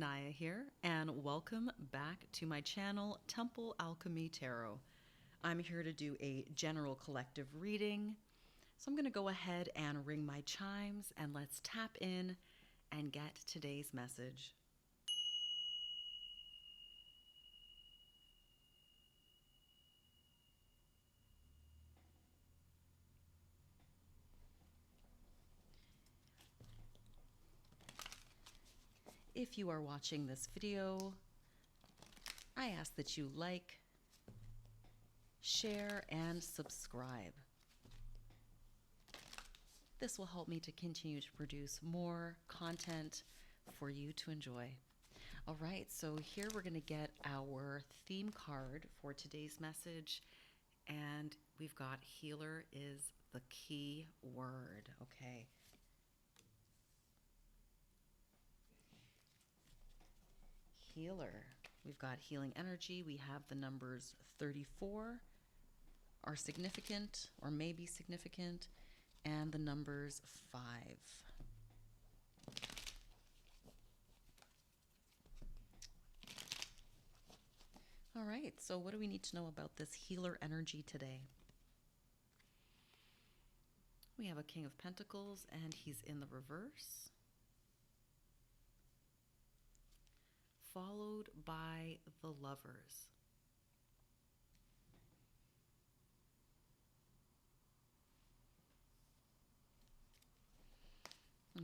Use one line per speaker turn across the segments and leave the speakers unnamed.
Anaya here, and welcome back to my channel, Temple Alchemy Tarot. I'm here to do a general collective reading, so I'm going to go ahead and ring my chimes and let's tap in and get today's message. If you are watching this video, I ask that you like, share, and subscribe. This will help me to continue to produce more content for you to enjoy. All right, so here we're going to get our theme card for today's message, and we've got healer is the key word, okay? Healer. We've got healing energy. We have the numbers 34 are significant or may be significant, and the numbers 5. All right, so what do we need to know about this healer energy today? We have a King of Pentacles, and he's in the reverse, followed by the Lovers.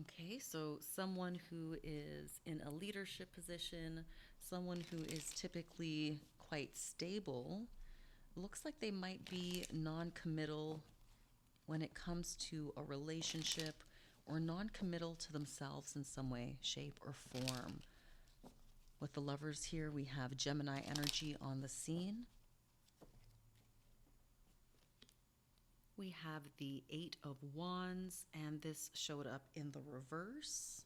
Okay, so someone who is in a leadership position, someone who is typically quite stable, looks like they might be non-committal when it comes to a relationship, or non-committal to themselves in some way, shape, or form. With the Lovers here, we have Gemini energy on the scene. We have the 8 of Wands, and this showed up in the reverse.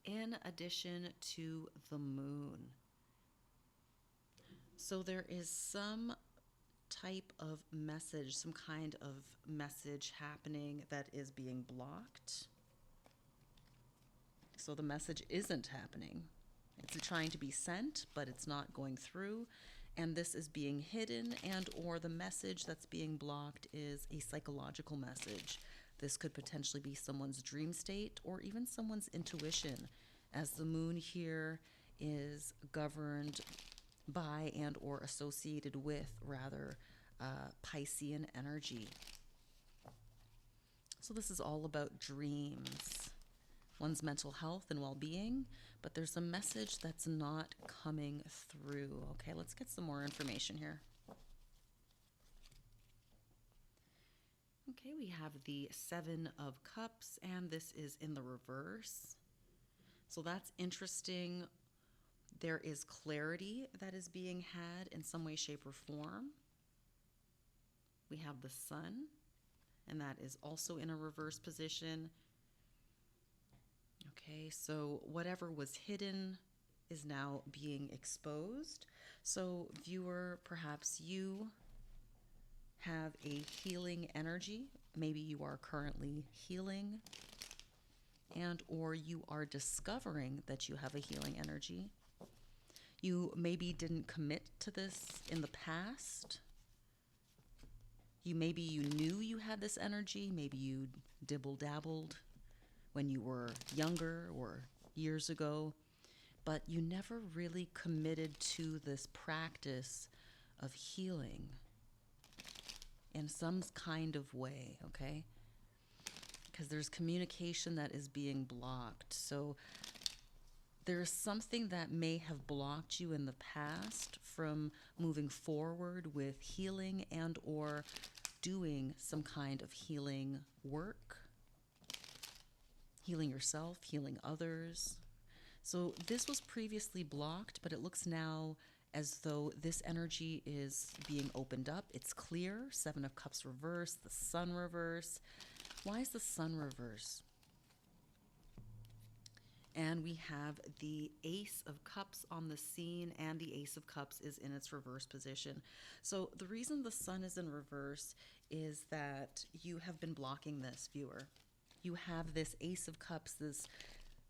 In addition to the Moon. So there is some type of message, some kind of message happening that is being blocked. So the message isn't happening. It's trying to be sent, but it's not going through. And this is being hidden, and or the message that's being blocked is a psychological message. This could potentially be someone's dream state or even someone's intuition, as the Moon here is governed by and or associated with, rather, Piscean energy. So this is all about dreams, one's mental health and well-being, but there's a message that's not coming through. Okay, let's get some more information here. Okay, we have the 7 of Cups, and this is in the reverse. So that's interesting. There is clarity that is being had in some way, shape, or form. We have the Sun, and that is also in a reverse position. Okay, so whatever was hidden is now being exposed. So viewer, perhaps you have a healing energy. Maybe you are currently healing, and or you are discovering that you have a healing energy. You maybe didn't commit to this in the past. Maybe you knew you had this energy. Maybe you dibble-dabbled when you were younger or years ago, but you never really committed to this practice of healing in some kind of way, okay? Because there's communication that is being blocked. So there's something that may have blocked you in the past from moving forward with healing and or doing some kind of healing work. Healing yourself, healing others. So this was previously blocked, but it looks now as though this energy is being opened up. It's clear. 7 of Cups reverse, the Sun reverse. Why is the Sun reverse? And we have the Ace of Cups on the scene, and the Ace of Cups is in its reverse position. So the reason the Sun is in reverse is that you have been blocking this, viewer. You have this Ace of Cups, this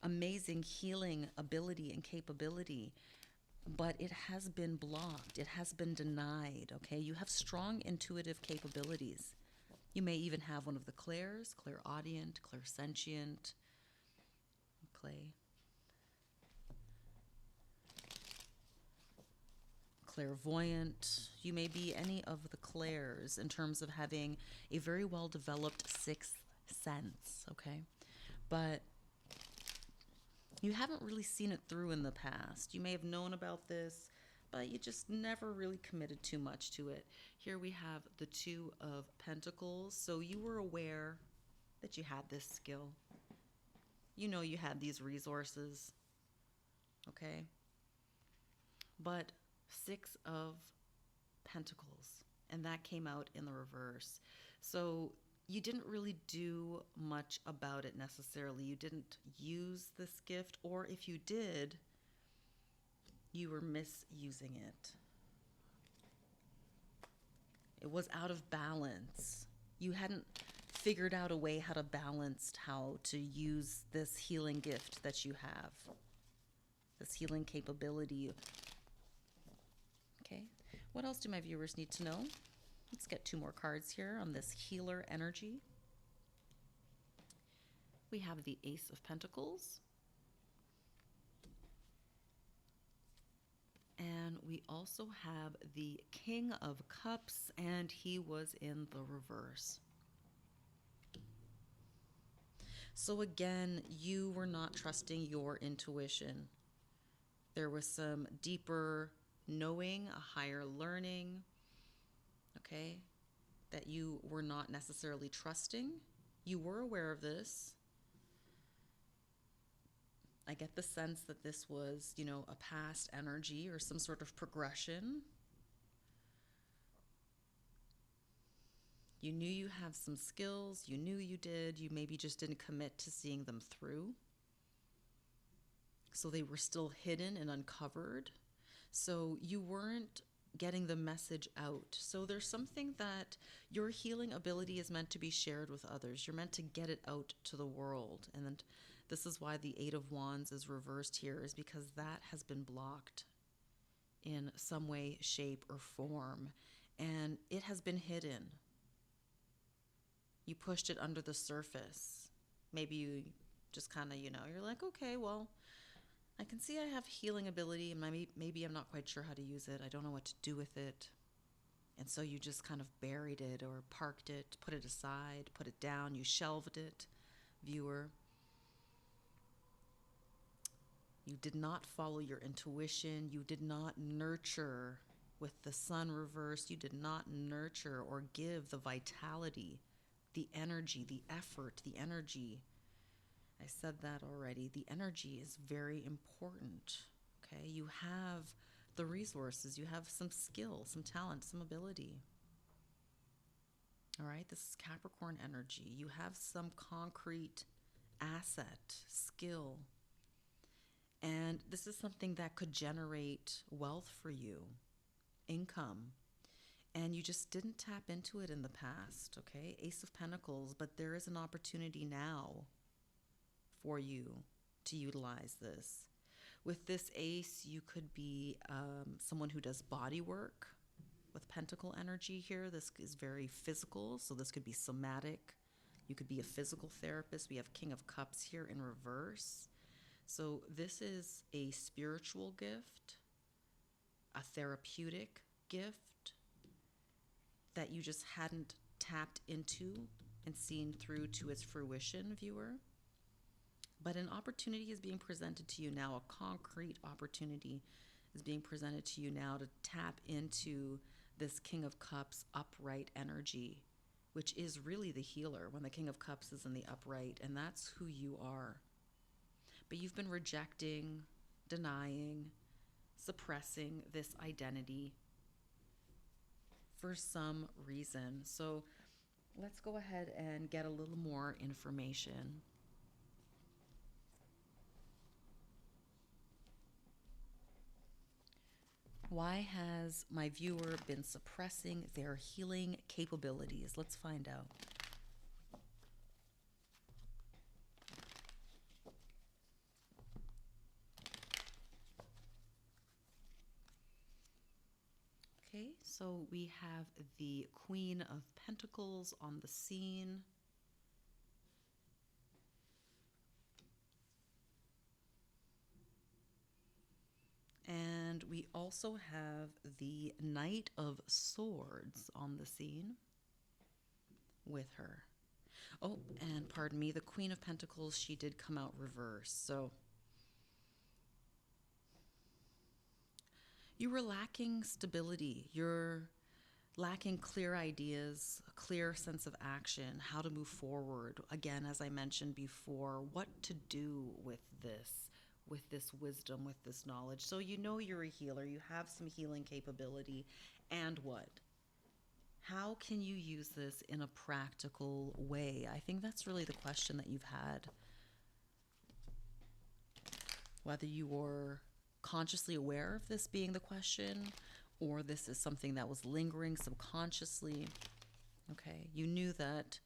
amazing healing ability and capability, but it has been blocked. It has been denied, okay? You have strong intuitive capabilities. You may even have one of the clairs, clairaudient, clairsentient, clay, clairvoyant. You may be any of the clairs in terms of having a very well developed sixth sense, okay? But you haven't really seen it through in the past. You may have known about this, but you just never really committed too much to it. Here we have the Two of Pentacles. So you were aware that you had this skill. You know you had these resources, okay? But Six of Pentacles, and that came out in the reverse. So you didn't really do much about it necessarily. You didn't use this gift, or if you did, you were misusing it. It was out of balance. You hadn't figured out a way how to use this healing gift that you have, this healing capability. Okay, what else do my viewers need to know? Let's get 2 more cards here on this healer energy. We have the Ace of Pentacles. And we also have the King of Cups, and he was in the reverse. So again, you were not trusting your intuition. There was some deeper knowing, a higher learning, okay, that you were not necessarily trusting. You were aware of this. I get the sense that this was, you know, a past energy or some sort of progression. You knew you have some skills. You knew you did. You maybe just didn't commit to seeing them through. So they were still hidden and uncovered. So you weren't getting the message out. So there's something that your healing ability is meant to be shared with others. You're meant to get it out to the world. And then this is why the Eight of Wands is reversed here, is because that has been blocked in some way, shape, or form. And it has been hidden. You pushed it under the surface. Maybe you just kind of, you know, you're like, okay, well, I can see I have healing ability, and maybe I'm not quite sure how to use it. I don't know what to do with it. And so you just kind of buried it or parked it, put it aside, put it down. You shelved it, viewer. You did not follow your intuition. You did not nurture with the Sun reversed. You did not nurture or give the vitality, the energy, the effort, the energy. I said that already. The energy is very important, okay? You have the resources. You have some skill, some talent, some ability. All right, this is Capricorn energy. You have some concrete asset, skill. And this is something that could generate wealth for you, income. And you just didn't tap into it in the past, okay? Ace of Pentacles, but there is an opportunity now for you to utilize this. With this ace, you could be someone who does body work with pentacle energy here. This is very physical, so this could be somatic. You could be a physical therapist. We have King of Cups here in reverse. So this is a spiritual gift, a therapeutic gift that you just hadn't tapped into and seen through to its fruition, viewer. But an opportunity is being presented to you now. A concrete opportunity is being presented to you now to tap into this King of Cups upright energy, which is really the healer when the King of Cups is in the upright, and that's who you are. But you've been rejecting, denying, suppressing this identity for some reason. So let's go ahead and get a little more information. Why has my viewer been suppressing their healing capabilities? Let's find out. So we have the Queen of Pentacles on the scene. And we also have the Knight of Swords on the scene with her. Oh, and pardon me, the Queen of Pentacles, she did come out reverse. So you were lacking stability. You're lacking clear ideas, a clear sense of action, how to move forward. Again, as I mentioned before, what to do with this wisdom, with this knowledge. So you know you're a healer, you have some healing capability, and what? How can you use this in a practical way? I think that's really the question that you've had. Whether you were consciously aware of this being the question, or this is something that was lingering subconsciously. Okay, you knew that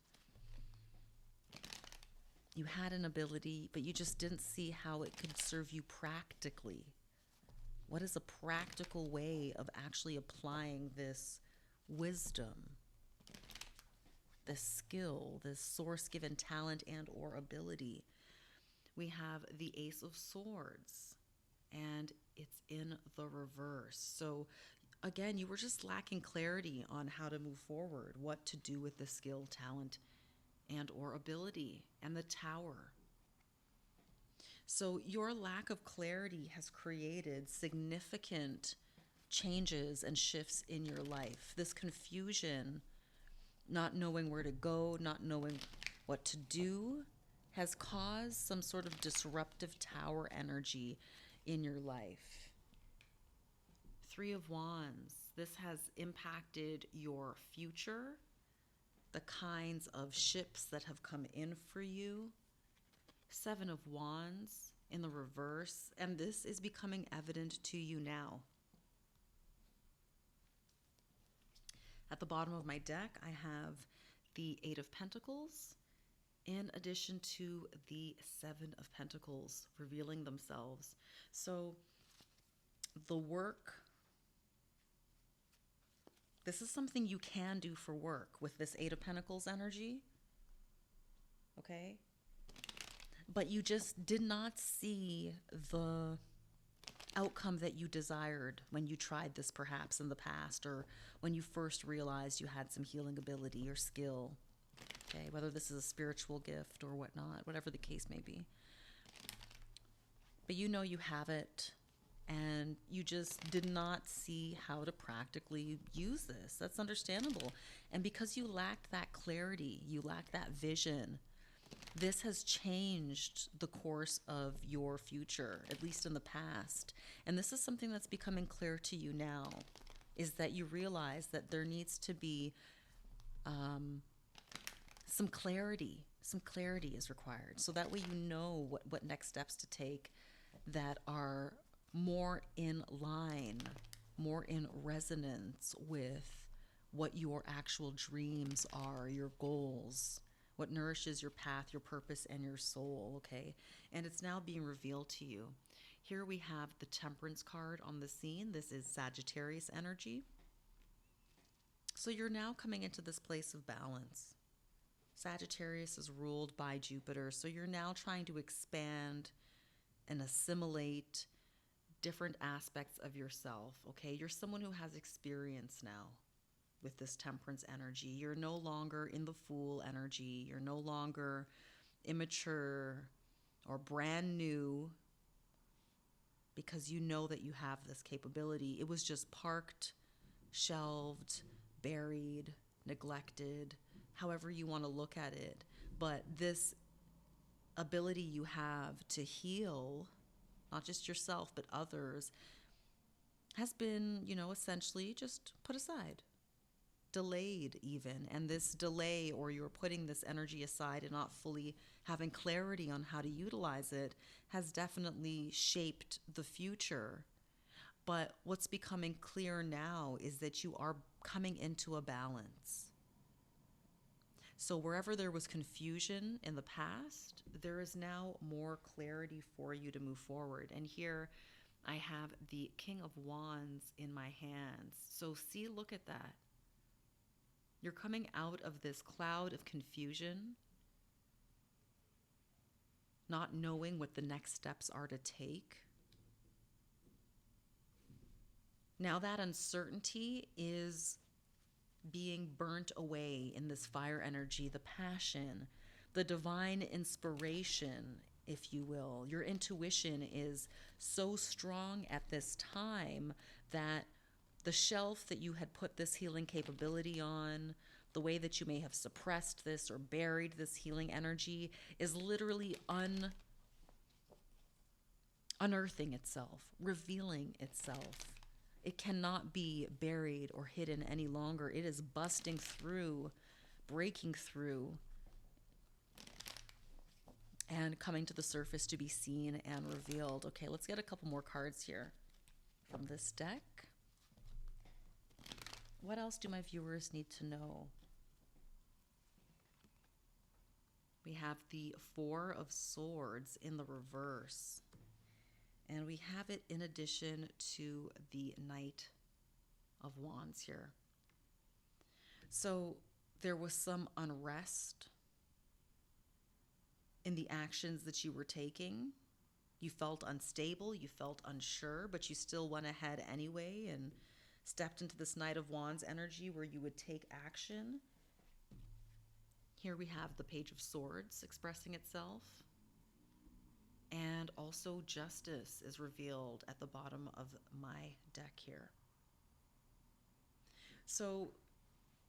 you had an ability, but you just didn't see how it could serve you practically. What is a practical way of actually applying this wisdom, this skill, this source-given talent and or ability? We have the Ace of Swords, and it's in the reverse. So again, you were just lacking clarity on how to move forward, what to do with the skill, talent, and or ability, and the Tower. So your lack of clarity has created significant changes and shifts in your life. This confusion, not knowing where to go, not knowing what to do, has caused some sort of disruptive Tower energy in your life. Three of Wands. This has impacted your future, the kinds of ships that have come in for you. Seven of Wands in the reverse, and this is becoming evident to you now. At the bottom of my deck, I have the Eight of Pentacles, in addition to the Seven of Pentacles revealing themselves. So the work, this is something you can do for work with this Eight of Pentacles energy, okay? But you just did not see the outcome that you desired when you tried this perhaps in the past, or when you first realized you had some healing ability or skill, okay? Whether this is a spiritual gift or whatnot, whatever the case may be. But you know you have it, and you just did not see how to practically use this. That's understandable. And because you lacked that clarity, you lacked that vision, this has changed the course of your future, at least in the past. And this is something that's becoming clear to you now, is that you realize that there needs to be some clarity. Some clarity is required. So that way you know what next steps to take that are more in line, more in resonance with what your actual dreams are, your goals, what nourishes your path, your purpose, and your soul, okay? And it's now being revealed to you. Here we have the Temperance card on the scene. This is Sagittarius energy. So you're now coming into this place of balance. Sagittarius is ruled by Jupiter, so you're now trying to expand and assimilate different aspects of yourself, okay? You're someone who has experience now with this Temperance energy. You're no longer in the Fool energy. You're no longer immature or brand new, because you know that you have this capability. It was just parked, shelved, buried, neglected, however you want to look at it. But this ability you have to heal, not just yourself, but others, has been, essentially just put aside, delayed even. And this delay, or you're putting this energy aside and not fully having clarity on how to utilize it, has definitely shaped the future. But what's becoming clear now is that you are coming into a balance. So wherever there was confusion in the past, there is now more clarity for you to move forward. And here I have the King of Wands in my hands. So see, look at that. You're coming out of this cloud of confusion, not knowing what the next steps are to take. Now that uncertainty is being burnt away in this fire energy, the passion, the divine inspiration, if you will. Your intuition is so strong at this time that the shelf that you had put this healing capability on, the way that you may have suppressed this or buried this healing energy, is literally unearthing itself, revealing itself. It cannot be buried or hidden any longer. It is busting through, breaking through, and coming to the surface to be seen and revealed. Okay, let's get a couple more cards here from this deck. What else do my viewers need to know? We have the Four of Swords in the reverse. And we have it in addition to the Knight of Wands here. So there was some unrest in the actions that you were taking. You felt unstable, you felt unsure, but you still went ahead anyway and stepped into this Knight of Wands energy where you would take action. Here we have the Page of Swords expressing itself. And also justice is revealed at the bottom of my deck here. So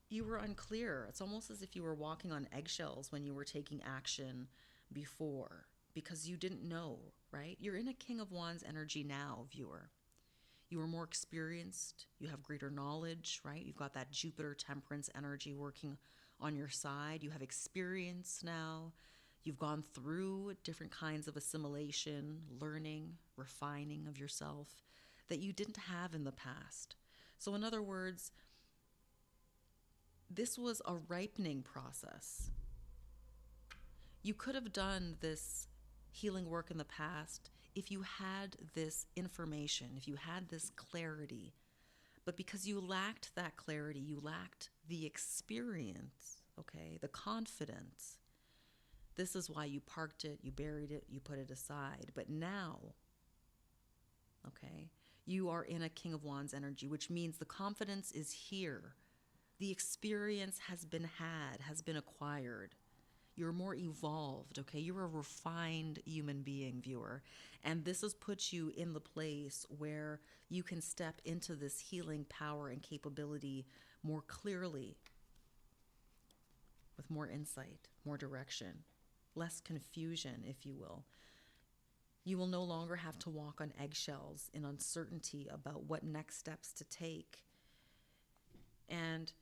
you were unclear. It's almost as if you were walking on eggshells when you were taking action before, because you didn't know, right? You're in a King of Wands energy now, viewer. You are more experienced. You have greater knowledge, right? You've got that Jupiter temperance energy working on your side. You have experience now. You've gone through different kinds of assimilation, learning, refining of yourself that you didn't have in the past. So in other words, this was a ripening process. You could have done this healing work in the past if you had this information, if you had this clarity. But because you lacked that clarity, you lacked the experience, okay, the confidence. This is why you parked it, you buried it, you put it aside. But now, okay, you are in a King of Wands energy, which means the confidence is here. The experience has been had, has been acquired. You're more evolved, okay? You're a refined human being, viewer. And this has put you in the place where you can step into this healing power and capability more clearly, with more insight, more direction, less confusion, if you will. You will no longer have to walk on eggshells in uncertainty about what next steps to take. And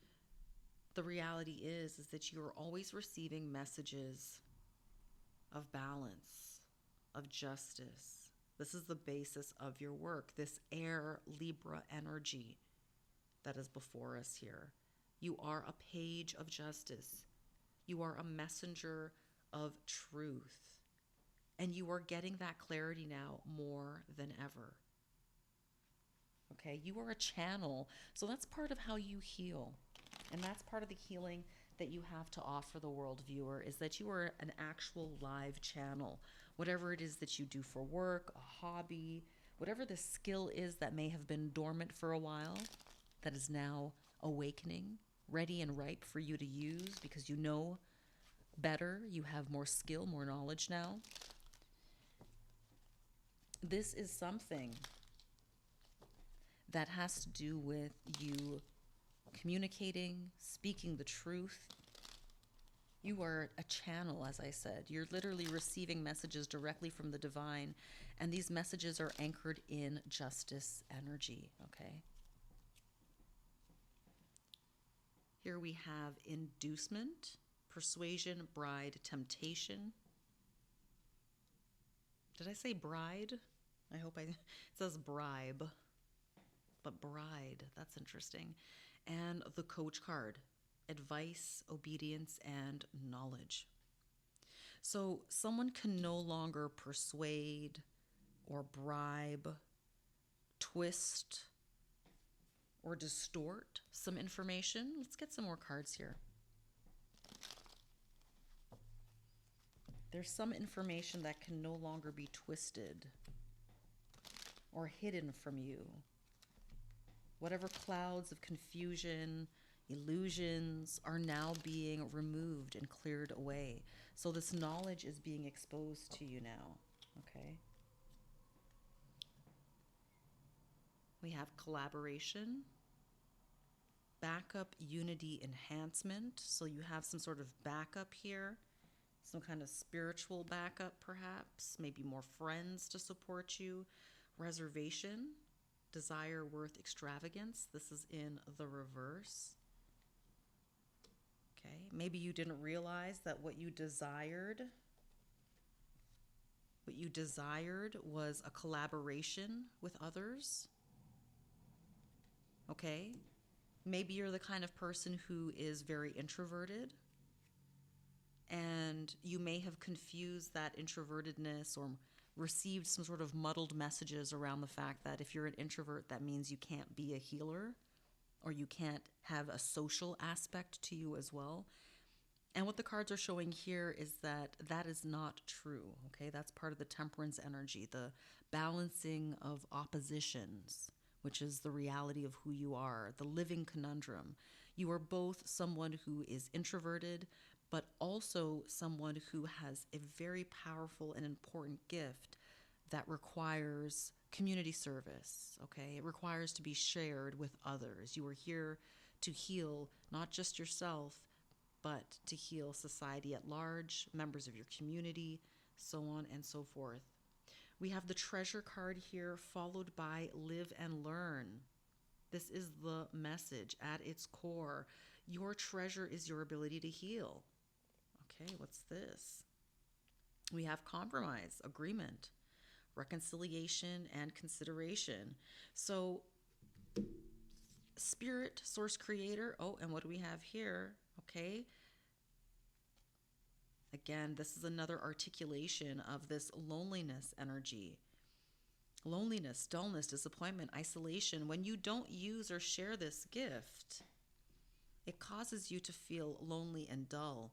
the reality is that you're always receiving messages of balance, of justice. This is the basis of your work, this air Libra energy that is before us here. You are a page of justice. You are a messenger of truth. And you are getting that clarity now more than ever. Okay, you are a channel. So that's part of how you heal. And that's part of the healing that you have to offer the world, viewer, is that you are an actual live channel. Whatever it is that you do for work, a hobby, whatever the skill is that may have been dormant for a while, that is now awakening, ready and ripe for you to use because you know better, you have more skill, more knowledge now. This is something that has to do with you communicating, speaking the truth. You are a channel, as I said. You're literally receiving messages directly from the divine, and these messages are anchored in justice energy, okay? Here we have inducement, persuasion, bride, temptation. Did I say bride? I hope it says bribe, but bride, that's interesting. And the coach card, advice, obedience, and knowledge. So someone can no longer persuade or bribe twist or distort some information. Let's get some more cards here. There's some information that can no longer be twisted or hidden from you. Whatever clouds of confusion, illusions are now being removed and cleared away. So this knowledge is being exposed to you now, okay? We have collaboration, backup, unity, enhancement. So you have some sort of backup here, some kind of spiritual backup perhaps, maybe more friends to support you. Reservation, desire, worth, extravagance. This is in the reverse. Okay, maybe you didn't realize that what you desired was a collaboration with others. Okay, maybe you're the kind of person who is very introverted, and you may have confused that introvertedness or received some sort of muddled messages around the fact that if you're an introvert, that means you can't be a healer or you can't have a social aspect to you as well. And what the cards are showing here is that that is not true, okay? That's part of the temperance energy, the balancing of oppositions, which is the reality of who you are, the living conundrum. You are both someone who is introverted, but also someone who has a very powerful and important gift that requires community service, okay? It requires to be shared with others. You are here to heal not just yourself, but to heal society at large, members of your community, so on and so forth. We have the treasure card here, followed by live and learn. This is the message at its core. Your treasure is your ability to heal. Okay, what's this? We have compromise, agreement, reconciliation, and consideration. So, spirit, source, creator. Oh, and what do we have here? Okay. Again, this is another articulation of this loneliness energy. Loneliness, dullness, disappointment, isolation. When you don't use or share this gift, it causes you to feel lonely and dull.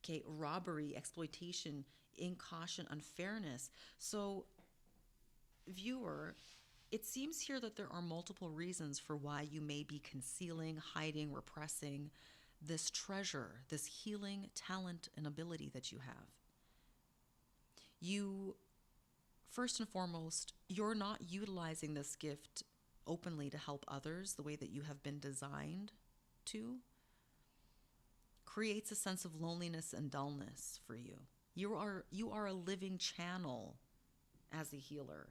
Okay, robbery, exploitation, incaution, unfairness. So, viewer, it seems here that there are multiple reasons for why you may be concealing, hiding, repressing this treasure, this healing talent and ability that you have. You, first and foremost, you're not utilizing this gift openly to help others the way that you have been designed to. Creates a sense of loneliness and dullness for you. You are a living channel as a healer.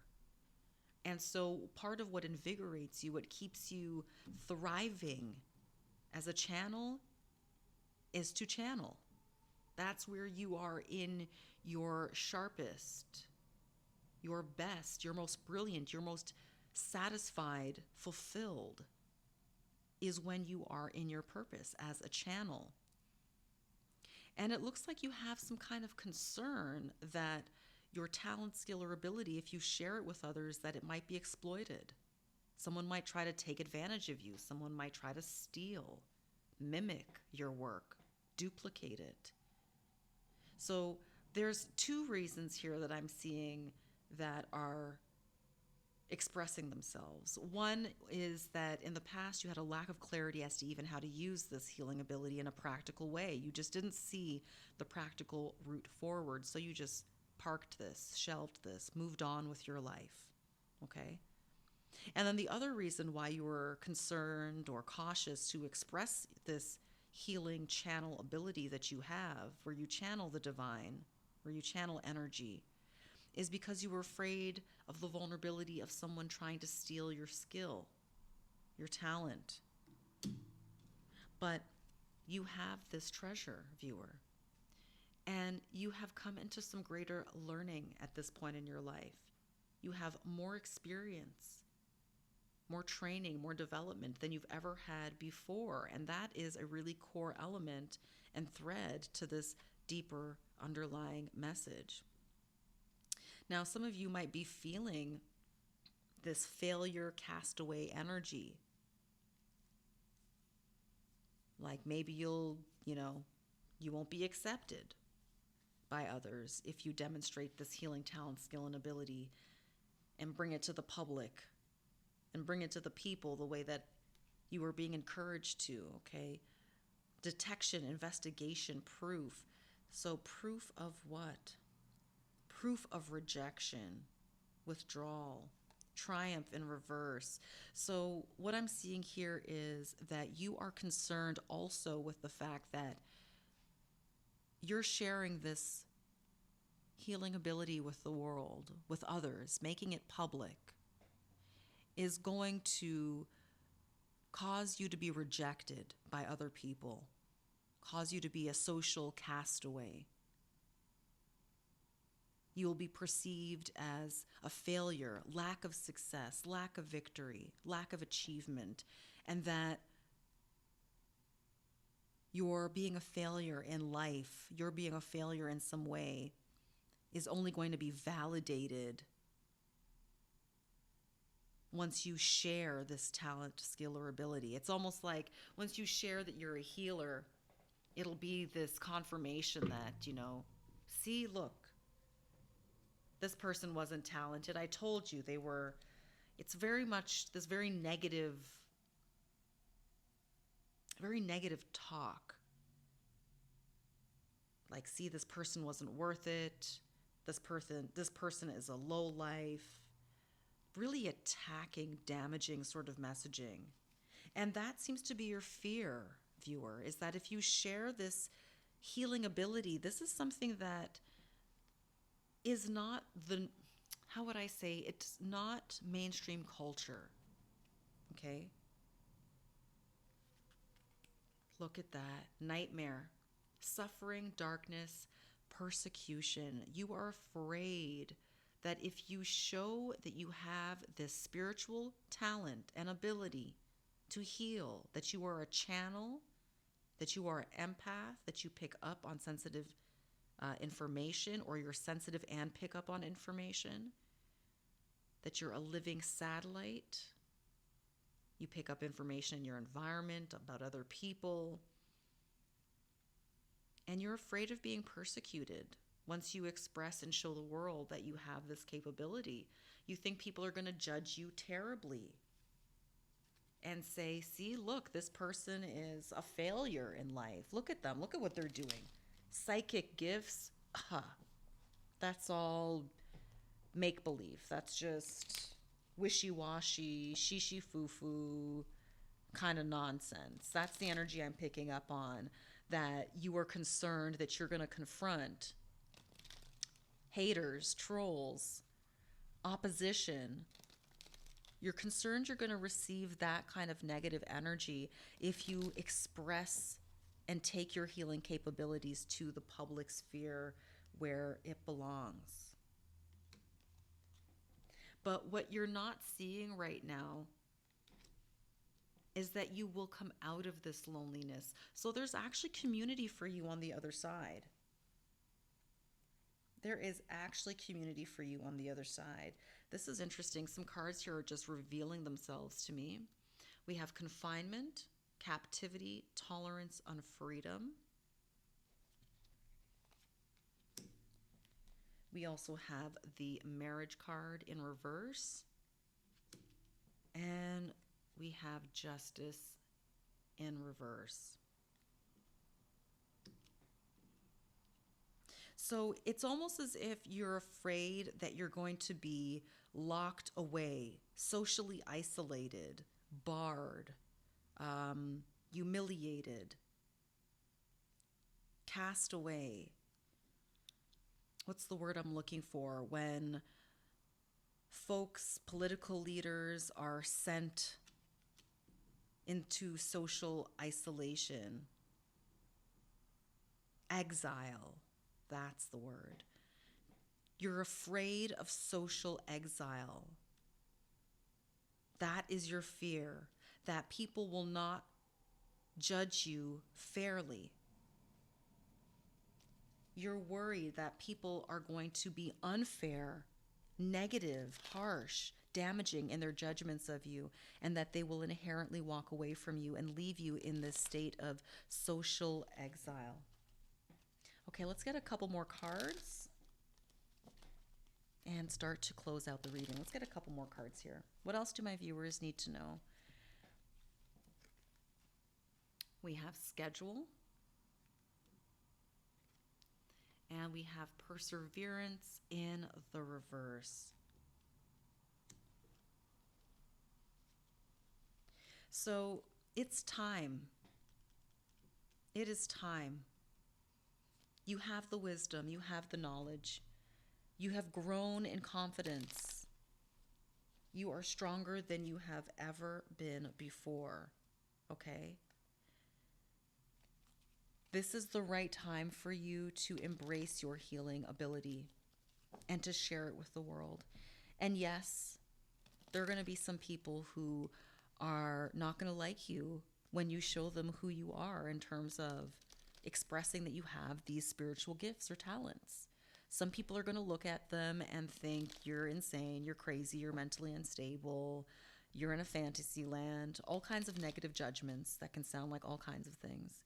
And so part of what invigorates you, what keeps you thriving as a channel, is to channel. That's where you are in your sharpest, your best, your most brilliant, your most satisfied, fulfilled, is when you are in your purpose as a channel. And it looks like you have some kind of concern that your talent, skill, or ability, if you share it with others, that it might be exploited. Someone might try to take advantage of you. Someone might try to steal, mimic your work, duplicate it. So there's two reasons here that I'm seeing that are expressing themselves. One is that in the past you had a lack of clarity as to even how to use this healing ability in a practical way. You just didn't see the practical route forward, so you just parked this, shelved this, moved on with your life, okay? And then the other reason why you were concerned or cautious to express this healing channel ability that you have, where you channel the divine, where you channel energy, is because you were afraid of the vulnerability of someone trying to steal your skill, your talent. But you have this treasure, viewer, and you have come into some greater learning at this point in your life. You have more experience, more training, more development than you've ever had before, and that is a really core element and thread to this deeper underlying message. Now, some of you might be feeling this failure, castaway energy. Like maybe you won't be accepted by others if you demonstrate this healing talent, skill, and ability and bring it to the public and bring it to the people the way that you are being encouraged to, okay? Detection, investigation, proof. So proof of what? Proof of rejection, withdrawal, triumph in reverse. So what I'm seeing here is that you are concerned also with the fact that you're sharing this healing ability with the world, with others, making it public, is going to cause you to be rejected by other people, cause you to be a social castaway. You will be perceived as a failure, lack of success, lack of victory, lack of achievement, and that you're being a failure in life, you're being a failure in some way, is only going to be validated once you share this talent, skill, or ability. It's almost like once you share that you're a healer, it'll be this confirmation that, see, look, this person wasn't talented. I told you they were. It's very much this very negative talk. Like, see, this person wasn't worth it. This person is a low life. Really attacking, damaging sort of messaging. And that seems to be your fear, viewer, is that if you share this healing ability, this is something that is not how would I say, it's not mainstream culture, okay? Look at that. Nightmare, suffering, darkness, persecution. You are afraid that if you show that you have this spiritual talent and ability to heal, that you are a channel, that you are an empath, that you pick up on sensitive information, or you're sensitive and pick up on information, that you're a living satellite, you pick up information in your environment about other people, and you're afraid of being persecuted once you express and show the world that you have this capability. You think people are going to judge you terribly and say, see, look, this person is a failure in life. Look at them. Look at what they're doing. Psychic gifts, that's all make-believe. That's just wishy-washy, shishi-foo-foo kind of nonsense. That's the energy I'm picking up on, that you are concerned that you're going to confront haters, trolls, opposition. You're concerned you're going to receive that kind of negative energy if you express and take your healing capabilities to the public sphere where it belongs. But what you're not seeing right now is that you will come out of this loneliness. So there's actually community for you on the other side. There is actually community for you on the other side. This is interesting. Some cards here are just revealing themselves to me. We have confinement, captivity, tolerance, unfreedom. We also have the marriage card in reverse. And we have justice in reverse. So it's almost as if you're afraid that you're going to be locked away, socially isolated, barred, humiliated, cast away. What's the word I'm looking for? When folks, political leaders, are sent into social isolation, exile. That's the word. You're afraid of social exile. That is your fear, that people will not judge you fairly. You're worried that people are going to be unfair, negative, harsh, damaging in their judgments of you, and that they will inherently walk away from you and leave you in this state of social exile. Okay, let's get a couple more cards and start to close out the reading. Let's get a couple more cards here. What else do my viewers need to know? We have schedule, and we have perseverance in the reverse. So it's time. It is time. You have the wisdom, you have the knowledge, you have grown in confidence. You are stronger than you have ever been before, okay? This is the right time for you to embrace your healing ability and to share it with the world. And yes, there are going to be some people who are not going to like you when you show them who you are in terms of expressing that you have these spiritual gifts or talents. Some people are going to look at them and think you're insane, you're crazy, you're mentally unstable, you're in a fantasy land, all kinds of negative judgments that can sound like all kinds of things.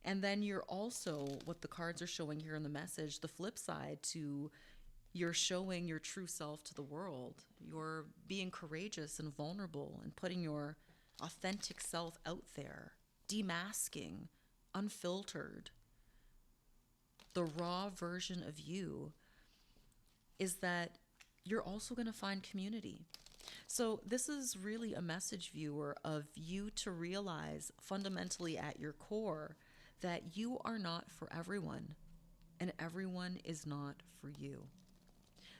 And then you're also, what the cards are showing here in the message, the flip side to you're showing your true self to the world. You're being courageous and vulnerable and putting your authentic self out there, demasking, unfiltered. The raw version of you is that you're also going to find community. So this is really a message, viewer, of you to realize fundamentally at your core that you are not for everyone, and everyone is not for you.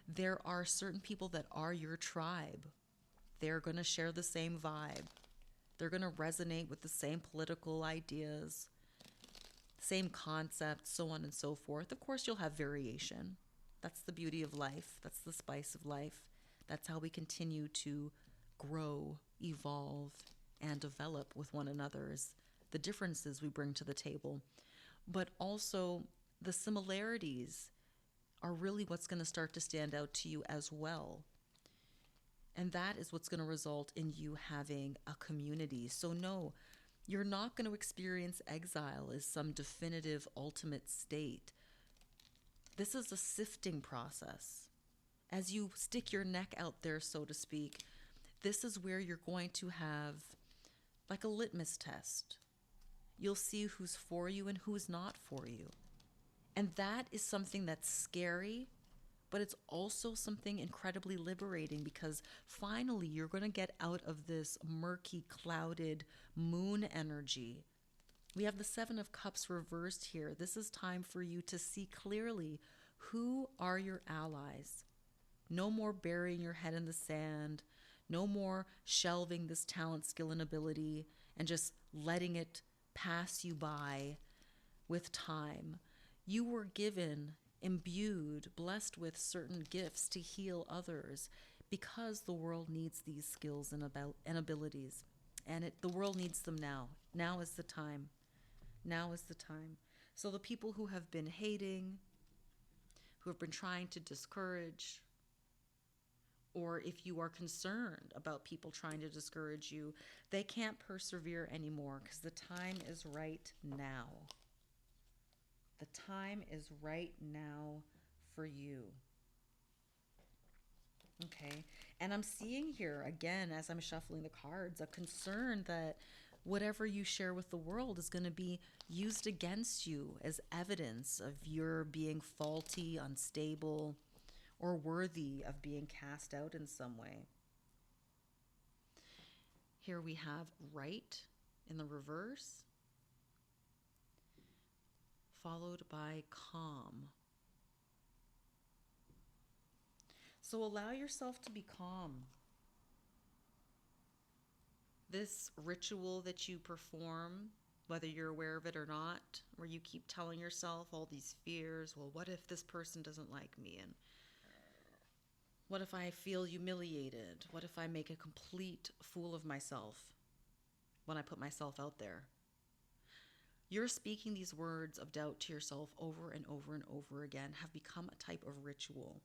There are certain people that are your tribe. They're going to share the same vibe. They're going to resonate with the same political ideas, same concepts, so on and so forth. Of course, you'll have variation. That's the beauty of life. That's the spice of life. That's how we continue to grow, evolve, and develop with one another, is the differences we bring to the table. But also the similarities are really what's going to start to stand out to you as well. And that is what's going to result in you having a community. So no, you're not going to experience exile as some definitive ultimate state. This is a sifting process. As you stick your neck out there, so to speak, this is where you're going to have like a litmus test. You'll see who's for you and who's not for you. And that is something that's scary, but it's also something incredibly liberating, because finally you're going to get out of this murky, clouded moon energy. We have the Seven of Cups reversed here. This is time for you to see clearly who are your allies. No more burying your head in the sand. No more shelving this talent, skill, and ability and just letting it pass you by with time. You were given, imbued, blessed with certain gifts to heal others, because the world needs these skills and abilities. And the world needs them now. Now is the time. Now is the time. So the people who have been hating, who have been trying to discourage, or if you are concerned about people trying to discourage you, they can't persevere anymore, because the time is right now. The time is right now for you. Okay. And I'm seeing here, again, as I'm shuffling the cards, a concern that whatever you share with the world is going to be used against you as evidence of your being faulty, unstable, or worthy of being cast out in some way. Here we have right in the reverse, followed by calm. So allow yourself to be calm. This ritual that you perform, whether you're aware of it or not, where you keep telling yourself all these fears, well, what if this person doesn't like me? And what if I feel humiliated? What if I make a complete fool of myself when I put myself out there? You're speaking these words of doubt to yourself over and over and over again have become a type of ritual.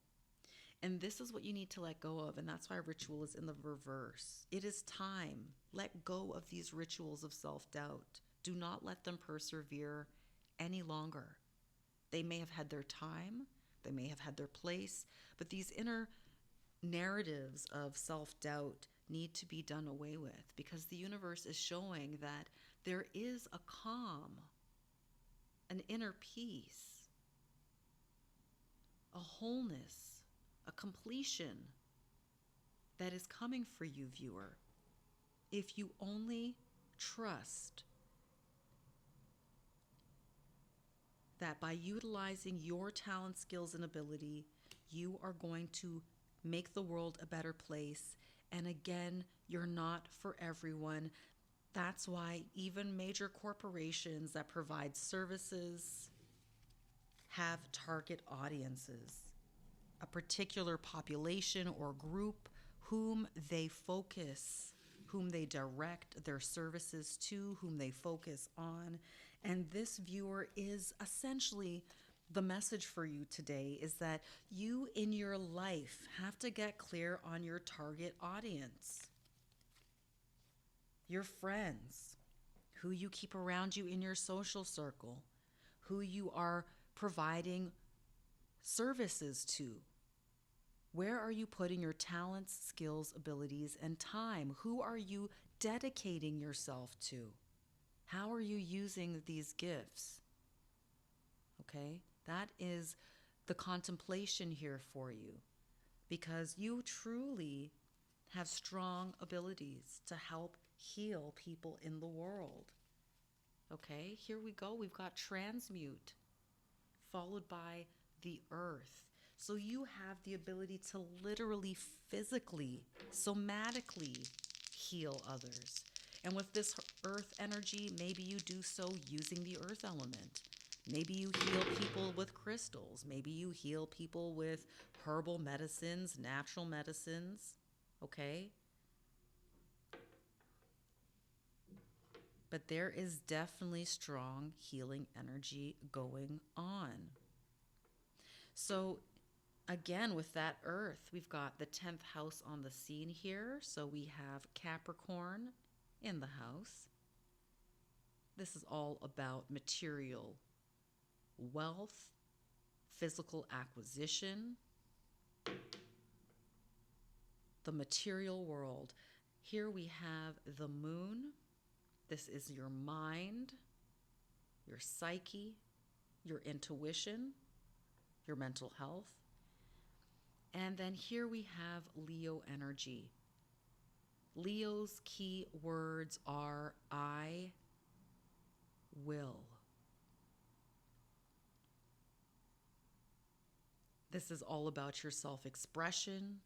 And this is what you need to let go of. And that's why ritual is in the reverse. It is time. Let go of these rituals of self-doubt. Do not let them persevere any longer. They may have had their time, they may have had their place, but these inner narratives of self-doubt need to be done away with, because the universe is showing that there is a calm, an inner peace, a wholeness, a completion that is coming for you, viewer, if you only trust that by utilizing your talent, skills, and ability, you are going to make the world a better place. And again, you're not for everyone. That's why even major corporations that provide services have target audiences, a particular population or group whom they focus, whom they direct their services to, whom they focus on. And this, viewer, is essentially the message for you today, is that you in your life have to get clear on your target audience, your friends, who you keep around you in your social circle, who you are providing services to. Where are you putting your talents, skills, abilities, and time? Who are you dedicating yourself to? How are you using these gifts? Okay, that is the contemplation here for you, because you truly have strong abilities to help heal people in the world. Okay, here we go. We've got transmute, followed by the earth. So you have the ability to literally, physically, somatically heal others. And with this earth energy, maybe you do so using the earth element. Maybe you heal people with crystals. Maybe you heal people with herbal medicines, natural medicines. Okay? But there is definitely strong healing energy going on. So again, with that earth, we've got the 10th house on the scene here. So we have Capricorn in the house. This is all about material wealth, physical acquisition, the material world. Here we have the moon. This is your mind, your psyche, your intuition, your mental health. And then here we have Leo energy. Leo's key words are I will. This is all about your self-expression,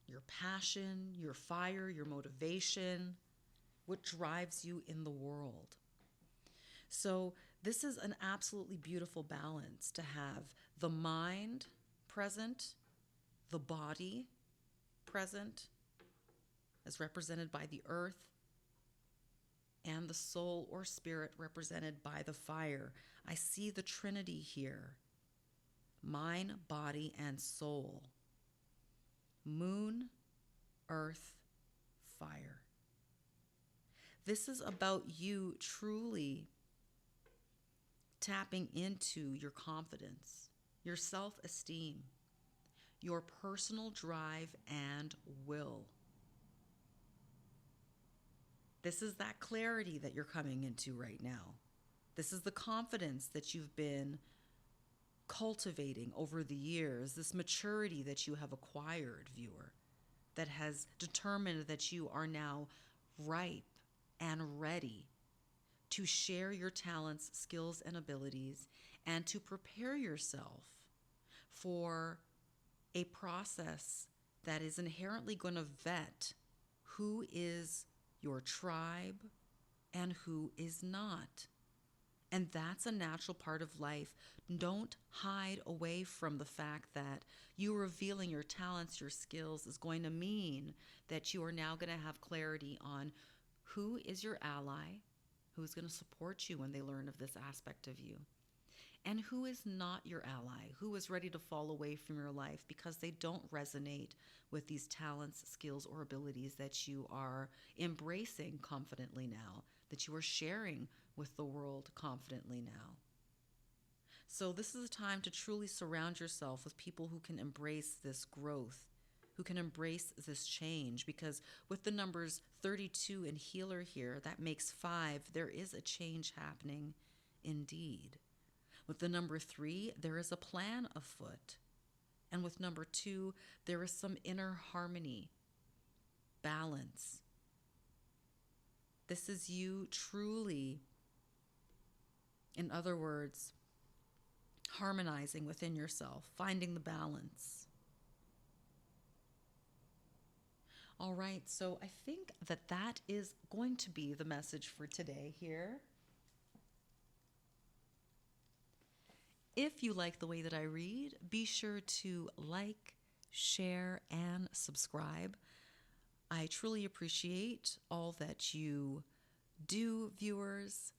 your passion, your fire, your motivation, what drives you in the world. So this is an absolutely beautiful balance to have the mind present, the body present, as represented by the earth, and the soul or spirit represented by the fire. I see the Trinity here: mind, body, and soul. Moon, earth, fire. This is about you truly tapping into your confidence, your self-esteem, your personal drive and will. This is that clarity that you're coming into right now. This is the confidence that you've been cultivating over the years, this maturity that you have acquired, viewer, that has determined that you are now ripe and ready to share your talents, skills, and abilities, and to prepare yourself for a process that is inherently going to vet who is your tribe and who is not. And that's a natural part of life. Don't hide away from the fact that you revealing your talents, your skills is going to mean that you are now going to have clarity on who is your ally, who's going to support you when they learn of this aspect of you. and who is not your ally, who is ready to fall away from your life because they don't resonate with these talents, skills, or abilities that you are embracing confidently now, that you are sharing with the world confidently now. So this is a time to truly surround yourself with people who can embrace this growth, who can embrace this change, because with the numbers 32 and healer here, that makes 5. There is a change happening indeed. With the number 3, there is a plan afoot. And with number 2, there is some inner harmony, balance. This is you truly, in other words, harmonizing within yourself, finding the balance. All right, so I think that is going to be the message for today here. If you like the way that I read, be sure to like, share, and subscribe. I truly appreciate all that you do, viewers.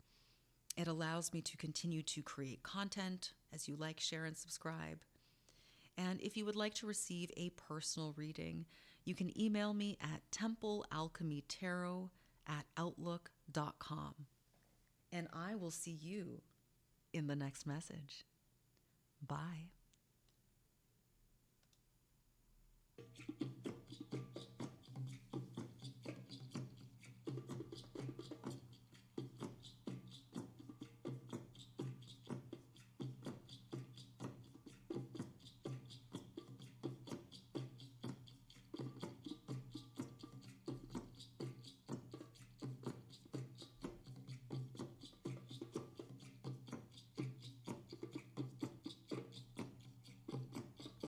It allows me to continue to create content as you like, share, and subscribe. And if you would like to receive a personal reading, you can email me at TempleAlchemyTarot@outlook.com. And I will see you in the next message. Bye.